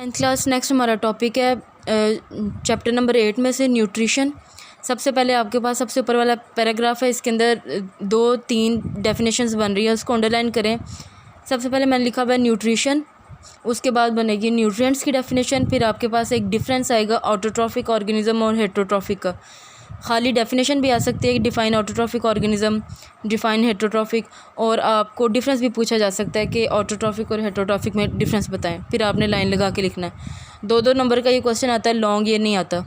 10th class next हमारा topic है chapter number 8 में से न्यूट्रिशन। सबसे पहले आपके पास सबसे ऊपर वाला पैराग्राफ है, इसके अंदर 2-3 डेफिनेशंस बन रही है, उसको अंडरलाइन करें। सबसे पहले मैंने लिखा हुआ है न्यूट्रिशन, उसके बाद बनेगी न्यूट्रिएंट्स की डेफिनेशन, फिर आपके पास एक डिफरेंस आएगा ऑटोट्रॉफिक ऑर्गेनिज्म और हेटरोट्रॉफिक का। खाली डेफिनेशन भी आ सकती है कि define autotrophic organism, define heterotrophic, और आपको डिफरेंस भी पूछा जा सकता है कि ऑटोट्रॉफिक और हेटरोट्रॉफिक में डिफरेंस बताएं, फिर आपने लाइन लगा के लिखना है। 2-2 नंबर का ये क्वेश्चन आता है, लॉन्ग ये नहीं आता।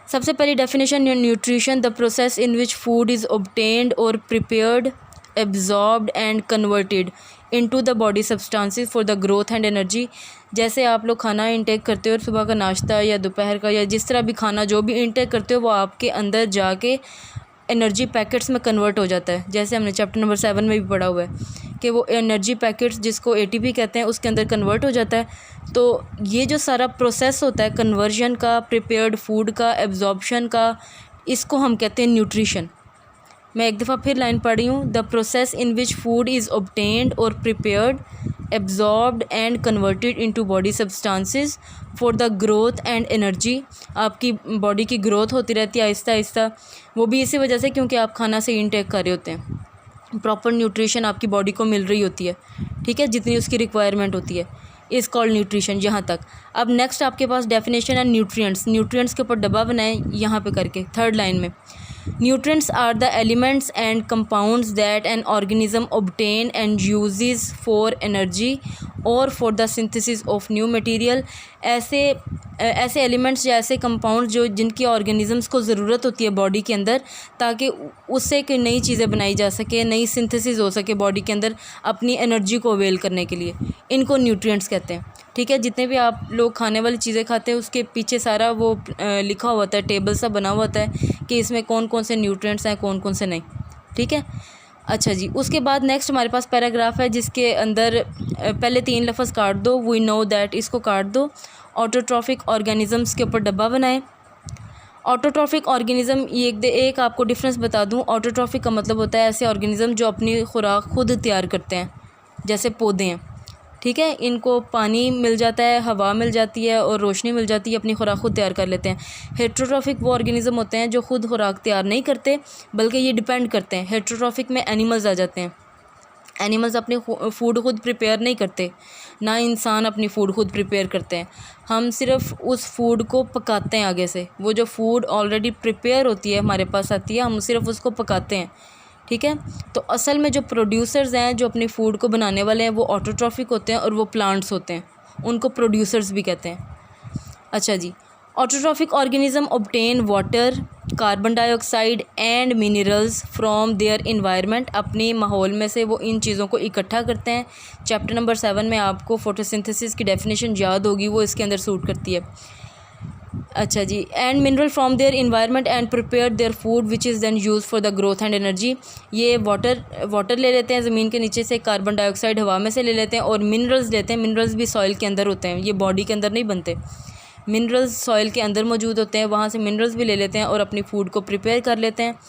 सबसे पहली definition nutrition, the process in which food is obtained और prepared, absorbed and converted into the body substances for the growth and energy. जैसे आप लोग खाना इंटेक करते हो, सुबह का नाश्ता या दोपहर का या जिस तरह भी खाना जो भी इंटेक करते हो, वो आपके अंदर जाके एनर्जी पैकेट्स में कन्वर्ट हो जाता है। जैसे हमने चैप्टर नंबर 7 में भी पढ़ा हुआ है कि वो एनर्जी पैकेट्स जिसको ATP कहते हैं उसके अंदर कन्वर्ट हो जाता है। तो ये जो सारा प्रोसेस होता है कन्वर्जन का, प्रिपेयर्ड फूड का, एब्जॉर्प्शन का, इसको हम कहते हैं न्यूट्रिशन। मैं एक दफ़ा फिर लाइन पढ़ रही हूँ, the process in which food is obtained और prepared, absorbed and converted into body substances for the growth and energy. आपकी बॉडी की ग्रोथ होती रहती है आहिस्ता आहिस्ता, वो भी इसी वजह से क्योंकि आप खाना से इनटेक कर रहे होते हैं, प्रॉपर न्यूट्रिशन आपकी बॉडी को मिल रही होती है, ठीक है, जितनी उसकी रिक्वायरमेंट होती है, इज़ कॉल्ड न्यूट्रिशन। यहाँ तक। अब नेक्स्ट आपके पास डेफिनेशन है न्यूट्रिएंट्स। न्यूट्रिएंट्स के ऊपर डब्बा बनाएं यहाँ पे करके, 3rd लाइन में। Nutrients are the elements and compounds that an organism obtain and uses for energy or for the synthesis of new material। ऐसे एलिमेंट्स या ऐसे कंपाउंड्स जो जिनकी ऑर्गेनिज़म्स को ज़रूरत होती है बॉडी के अंदर, ताकि उससे कोई नई चीज़ें बनाई जा सके, नई सिंथेसिस हो सके बॉडी के अंदर अपनी एनर्जी को अवेल करने के लिए, इनको न्यूट्रिएंट्स कहते हैं। ठीक है, जितने भी आप लोग खाने वाली चीज़ें खाते हैं उसके पीछे सारा वो लिखा हुआ होता है, टेबल सा बना हुआ होता है कि इसमें कौन कौन से न्यूट्रिएंट्स हैं, कौन कौन से नहीं। ठीक है, अच्छा जी। उसके बाद नेक्स्ट हमारे पास पैराग्राफ है जिसके अंदर पहले 3 लफ्ज़ काट दो, वी नो दैट, इसको काट दो। ऑटोट्रॉफिक ऑर्गेनिज़म्स के ऊपर डब्बा बनाएं। ऑटोट्रॉफिक ऑर्गेनिज़म, ये एक आपको डिफरेंस बता दूं, ऑटोट्रॉफिक का मतलब होता है ऐसे ऑर्गेनिज़म जो अपनी खुराक खुद तैयार करते हैं, जैसे पौधे हैं। ठीक है, इनको पानी मिल जाता है, हवा मिल जाती है और रोशनी मिल जाती है, अपनी खुराक खुद तैयार कर लेते हैं। हेटरोट्रॉफिक वो ऑर्गेनिज़म होते हैं जो खुद खुराक तैयार नहीं करते, बल्कि ये डिपेंड करते हैं। हेटरोट्रॉफिक में एनिमल्स आ जाते हैं। एनिमल्स अपने फूड खुद प्रिपेयर नहीं करते, ना इंसान अपनी फ़ूड खुद प्रिपेयर करते हैं। हम सिर्फ उस फूड को पकाते हैं आगे से। वो जो फूड ऑलरेडी प्रिपेयर होती है हमारे पास आती है, हम सिर्फ उसको पकाते हैं। ठीक है, तो असल में जो प्रोड्यूसर्स हैं, जो अपनी फ़ूड को बनाने वाले हैं, वो ऑटोट्रॉफिक होते हैं और वो प्लांट्स होते हैं, उनको प्रोड्यूसर्स भी कहते हैं। अच्छा जी। Autotrophic organism obtain water, carbon dioxide and minerals from their environment. अपने माहौल में से वो इन चीज़ों को इकट्ठा करते हैं। चैप्टर नंबर 7 में आपको फोटोसिंथेसिस की डेफिनेशन याद होगी, वो इसके अंदर सूट करती है। अच्छा जी। And mineral from their environment and prepare their food which is then use for the growth and energy. ये वाटर ले लेते हैं ज़मीन के नीचे से, कार्बन डाइऑक्साइड हवा में से ले लेते हैं, और मिनरल्स लेते हैं। मिनरल्स भी सॉइल के अंदर होते हैं, ये बॉडी के अंदर नहीं बनते। मिनरल्स सॉइल के अंदर मौजूद होते हैं, वहाँ से मिनरल्स भी ले लेते हैं और अपनी फ़ूड को प्रिपेयर कर लेते हैं।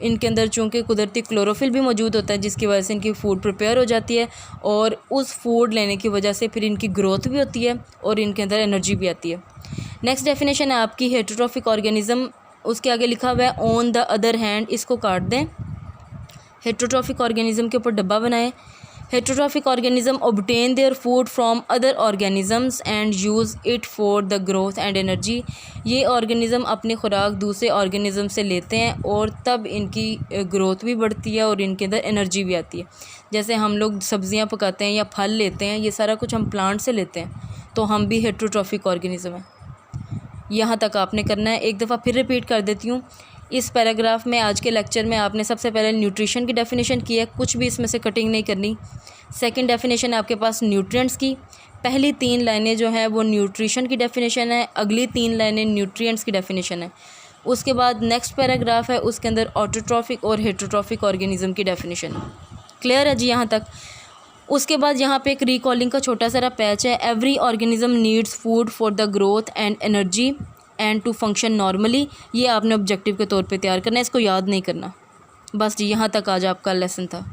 इनके अंदर चूँकि कुदरती क्लोरोफिल भी मौजूद होता है, जिसकी वजह से इनकी फ़ूड प्रिपेयर हो जाती है, और उस फूड लेने की वजह से फिर इनकी ग्रोथ भी होती है और इनके अंदर एनर्जी भी आती है। नेक्स्ट डेफिनेशन है आपकी हेटरोट्रॉफिक ऑर्गेनिज़म। उसके आगे लिखा हुआ है ऑन द अदर हैंड, इसको काट दें। हेटरोट्रॉफिक ऑर्गेनिज़म के ऊपर डब्बा बनाएं। Heterotrophic organism obtain their food from other organisms and use it for the growth and energy. ये ऑर्गेनिज़म अपनी खुराक दूसरे ऑर्गेनिज़म से लेते हैं और तब इनकी ग्रोथ भी बढ़ती है और इनके अंदर एनर्जी भी आती है। जैसे हम लोग सब्ज़ियाँ पकाते हैं या फल लेते हैं, ये सारा कुछ हम प्लांट से लेते हैं, तो हम भी हेटरोट्रॉफिक ऑर्गेनिज़म हैं। यहाँ तक आपने करना है। एक दफ़ा फिर रिपीट कर देती हूँ। इस पैराग्राफ में आज के लेक्चर में आपने सबसे पहले न्यूट्रिशन की डेफिनेशन की है, कुछ भी इसमें से कटिंग नहीं करनी। सेकंड डेफिनेशन है आपके पास न्यूट्रिएंट्स की। पहली 3 लाइनें जो हैं वो न्यूट्रिशन की डेफिनेशन है, अगली 3 लाइनें न्यूट्रिएंट्स की डेफिनेशन है। उसके बाद नेक्स्ट पैराग्राफ है, उसके अंदर ऑटोट्रॉफिक और हेटरोट्रॉफिक ऑर्गेनिज़म की डेफिनेशन है। क्लियर है जी यहाँ तक। उसके बाद यहाँ पे एक रिकॉलिंग का छोटा सा पैच है। Every organism needs food for the growth and energy and to function normally. ये आपने ऑब्जेक्टिव के तौर पे तैयार करना है, इसको याद नहीं करना। बस जी यहाँ तक आज आपका लेसन था।